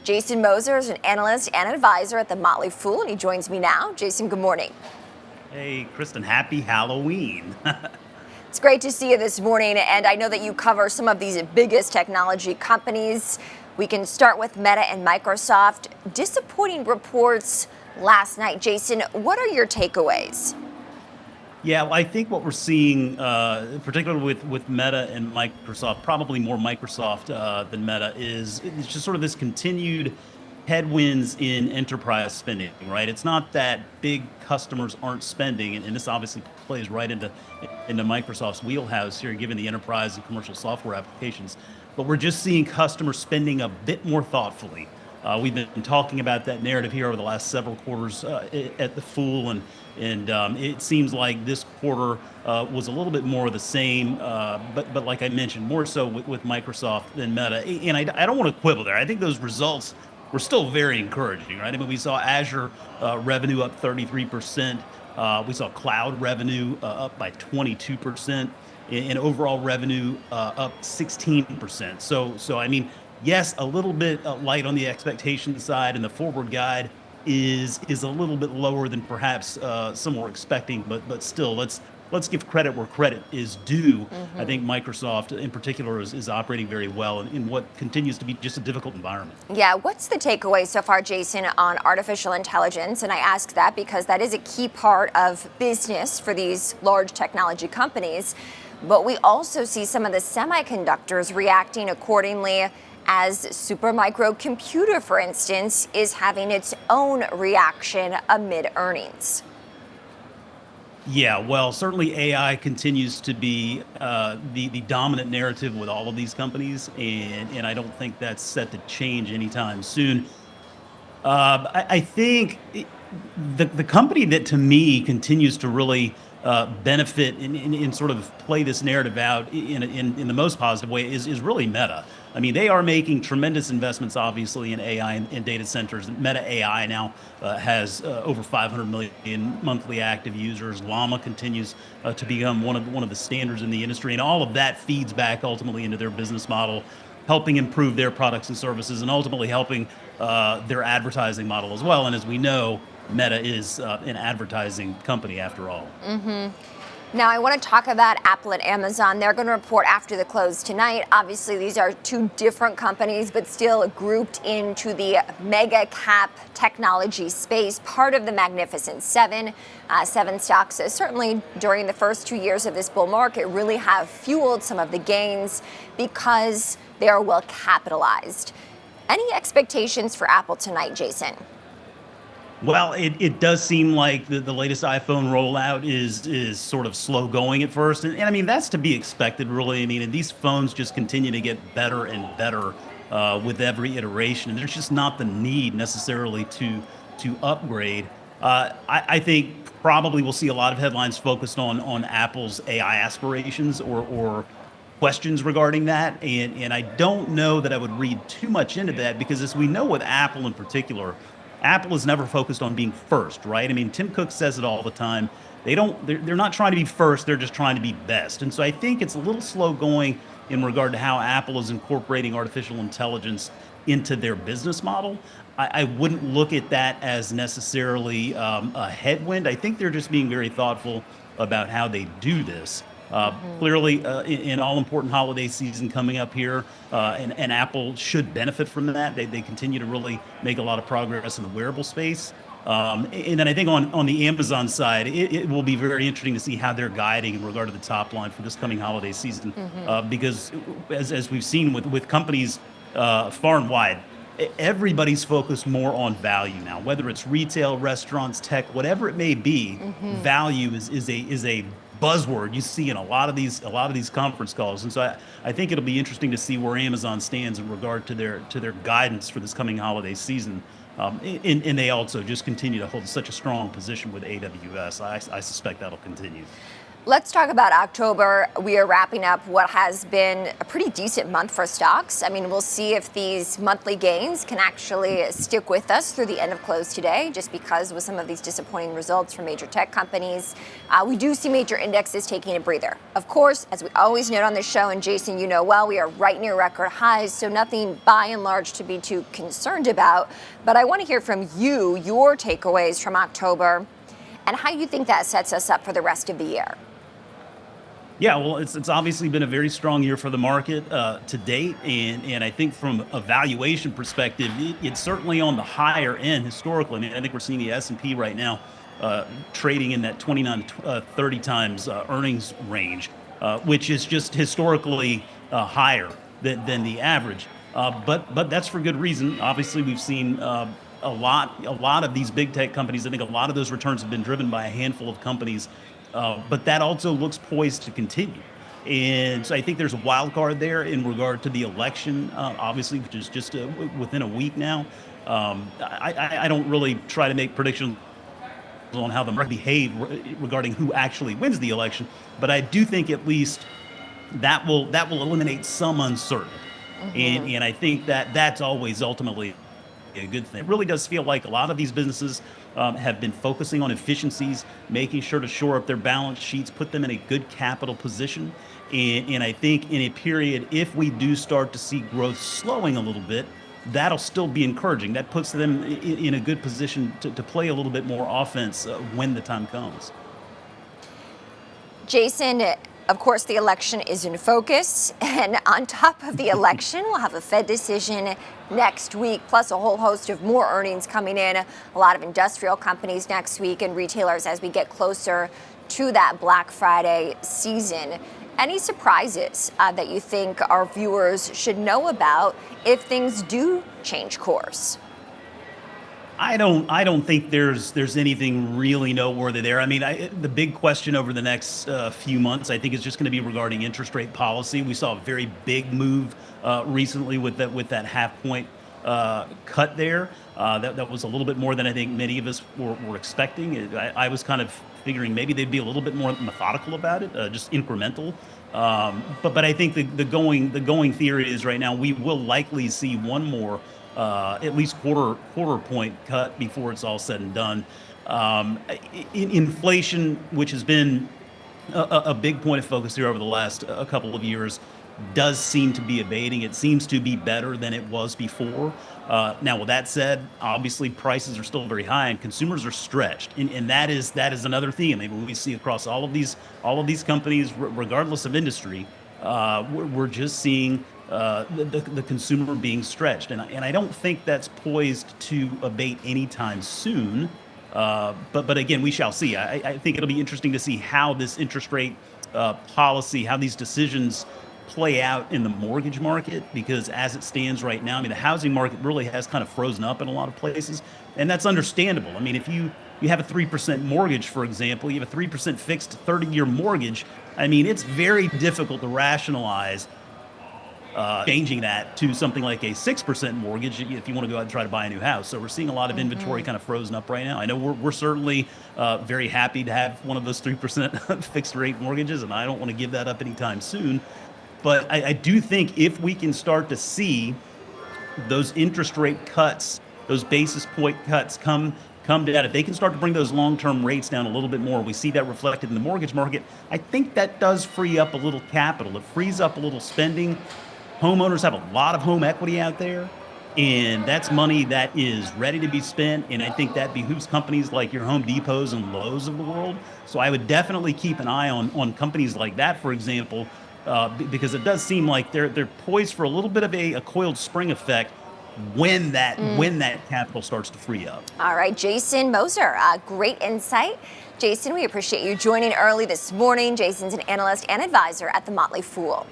Jason Moser is an analyst and advisor at the Motley, and he joins me now. Jason, good morning. Hey, Kristen, happy Halloween. It's great to see you this morning, and I know that you cover some of these biggest technology companies. We can start with Meta and Microsoft. Disappointing reports last night. Jason, what are your takeaways? Yeah, well, I think what we're seeing, particularly with Meta and Microsoft, probably more Microsoft than Meta, is it's just sort of this continued headwinds in enterprise spending, right? It's not that big customers aren't spending, and this obviously plays right into Microsoft's wheelhouse here, given the enterprise and commercial software applications. But we're just seeing customers spending a bit more thoughtfully. We've been talking about that narrative here over the last several quarters at the Fool, and it seems like this quarter was a little bit more of the same. But like I mentioned, more so with Microsoft than Meta. And I don't want to quibble there. I think those results were still very encouraging, right? I mean, we saw Azure revenue up 33%. We saw cloud revenue up by 22%, and overall revenue up 16%. So I mean, yes, a little bit light on the expectation side, and the forward guide is a little bit lower than perhaps some were expecting, but still, let's give credit where credit is due. I think Microsoft in particular is operating very well in what continues to be just a difficult environment. Yeah, what's the takeaway so far, Jason, on artificial intelligence? And I ask that because that is a key part of business for these large technology companies. But we also see some of the semiconductors reacting accordingly, as Supermicro Computer, for instance, is having its own reaction amid earnings. Yeah, well, certainly AI continues to be the dominant narrative with all of these companies, and I don't think that's set to change anytime soon. I think the company that to me continues to really benefit and sort of play this narrative out in the most positive way is really Meta. I mean, they are making tremendous investments, obviously, in AI and data centers. Meta AI now has over 500 million monthly active users. Llama continues to become one of the standards in the industry, and all of that feeds back ultimately into their business model, helping improve their products and services, and ultimately helping their advertising model as well. And as we know, Meta is an advertising company after all. Now, I want to talk about Apple and Amazon. They're going to report after the close tonight. Obviously, these are two different companies, but still grouped into the mega cap technology space, part of the Magnificent Seven. Seven stocks, certainly during the first 2 years of this bull market, really have fueled some of the gains because they are well capitalized. Any expectations for Apple tonight, Jason? Well, it does seem like the latest iPhone rollout is sort of slow going at first. And I mean, that's to be expected, really. I mean, and these phones just continue to get better and better with every iteration. And there's just not the need necessarily to upgrade. I think probably we'll see a lot of headlines focused on Apple's AI aspirations or questions regarding that. And I don't know that I would read too much into that, because as we know with Apple in particular, Apple is never focused on being first, right? I mean, Tim Cook says it all the time. They're not trying to be first, they're just trying to be best. And so I think it's a little slow going in regard to how Apple is incorporating artificial intelligence into their business model. I wouldn't look at that as necessarily a headwind. I think they're just being very thoughtful about how they do this. Clearly, in all important holiday season coming up here, and Apple should benefit from that. They continue to really make a lot of progress in the wearable space. And then I think on the Amazon side, it will be very interesting to see how they're guiding in regard to the top line for this coming holiday season. Because as we've seen with companies far and wide, everybody's focused more on value now, whether it's retail, restaurants, tech, whatever it may be. Value is a buzzword you see in a lot of these conference calls. And so I think it'll be interesting to see where Amazon stands in regard to their guidance for this coming holiday season. And they also just continue to hold such a strong position with AWS. I suspect that'll continue. Let's talk about October. We are wrapping up what has been a pretty decent month for stocks. I mean, we'll see if these monthly gains can actually stick with us through the end of close today, just because with some of these disappointing results from major tech companies, we do see major indexes taking a breather. Of course, as we always note on the show, and Jason, you know well, we are right near record highs, so nothing by and large to be too concerned about. But I want to hear from you, your takeaways from October, and how you think that sets us up for the rest of the year. Yeah, well, it's obviously been a very strong year for the market to date, and I think from a valuation perspective, it's certainly on the higher end historically. I mean, I think we're seeing the S&P right now trading in that 29 to 30 times earnings range, which is just historically higher than the average. But that's for good reason. Obviously, we've seen a lot of these big tech companies. I think a lot of those returns have been driven by a handful of companies. But that also looks poised to continue. And so I think there's a wild card there in regard to the election, obviously, which is just within a week now. I don't really try to make predictions on how the market behave regarding who actually wins the election, but I do think at least that will eliminate some uncertainty. And I think that that's always ultimately a good thing. It really does feel like a lot of these businesses have been focusing on efficiencies, making sure to shore up their balance sheets, put them in a good capital position. And I think in a period, if we do start to see growth slowing a little bit, that'll still be encouraging. That puts them in a good position to play a little bit more offense when the time comes. Jason, of course, the election is in focus, and on top of the election, we'll have a Fed decision next week, plus a whole host of more earnings coming in, a lot of industrial companies next week and retailers as we get closer to that Black Friday season. Any surprises that you think our viewers should know about if things do change course? I don't think there's anything really noteworthy there. I mean, the big question over the next few months, I think, is just going to be regarding interest rate policy. We saw a very big move recently with that half point cut there. That was a little bit more than I think many of us were expecting. I was kind of figuring maybe they'd be a little bit more methodical about it, just incremental. But I think the going theory is right now we will likely see one more. At least quarter point cut before it's all said and done. Inflation, which has been a big point of focus here over the last a couple of years, does seem to be abating. It seems to be better than it was before. Now, with that said, obviously prices are still very high and consumers are stretched, and that is another theme. I mean, we see across all of these companies, regardless of industry, we're just seeing the consumer being stretched, and I don't think that's poised to abate anytime soon. But again, we shall see. I think it'll be interesting to see how this interest rate policy, how these decisions play out in the mortgage market, because as it stands right now, I mean, the housing market really has kind of frozen up in a lot of places, and that's understandable. I mean, if you have a 3% mortgage, for example, you have a 3% fixed 30-year mortgage. I mean, it's very difficult to rationalize changing that to something like a 6% mortgage if you want to go out and try to buy a new house. So we're seeing a lot of inventory kind of frozen up right now. I know we're certainly very happy to have one of those 3% fixed rate mortgages, and I don't want to give that up anytime soon. But I do think if we can start to see those interest rate cuts, those basis point cuts come down, if they can start to bring those long-term rates down a little bit more, we see that reflected in the mortgage market. I think that does free up a little capital. It frees up a little spending. Homeowners have a lot of home equity out there, and that's money that is ready to be spent, and I think that behooves companies like your Home Depots and Lowe's of the world. So I would definitely keep an eye on companies like that, for example, because it does seem like they're poised for a little bit of a coiled spring effect when that capital starts to free up. All right, Jason Moser, great insight. Jason, we appreciate you joining early this morning. Jason's an analyst and advisor at the Motley Fool.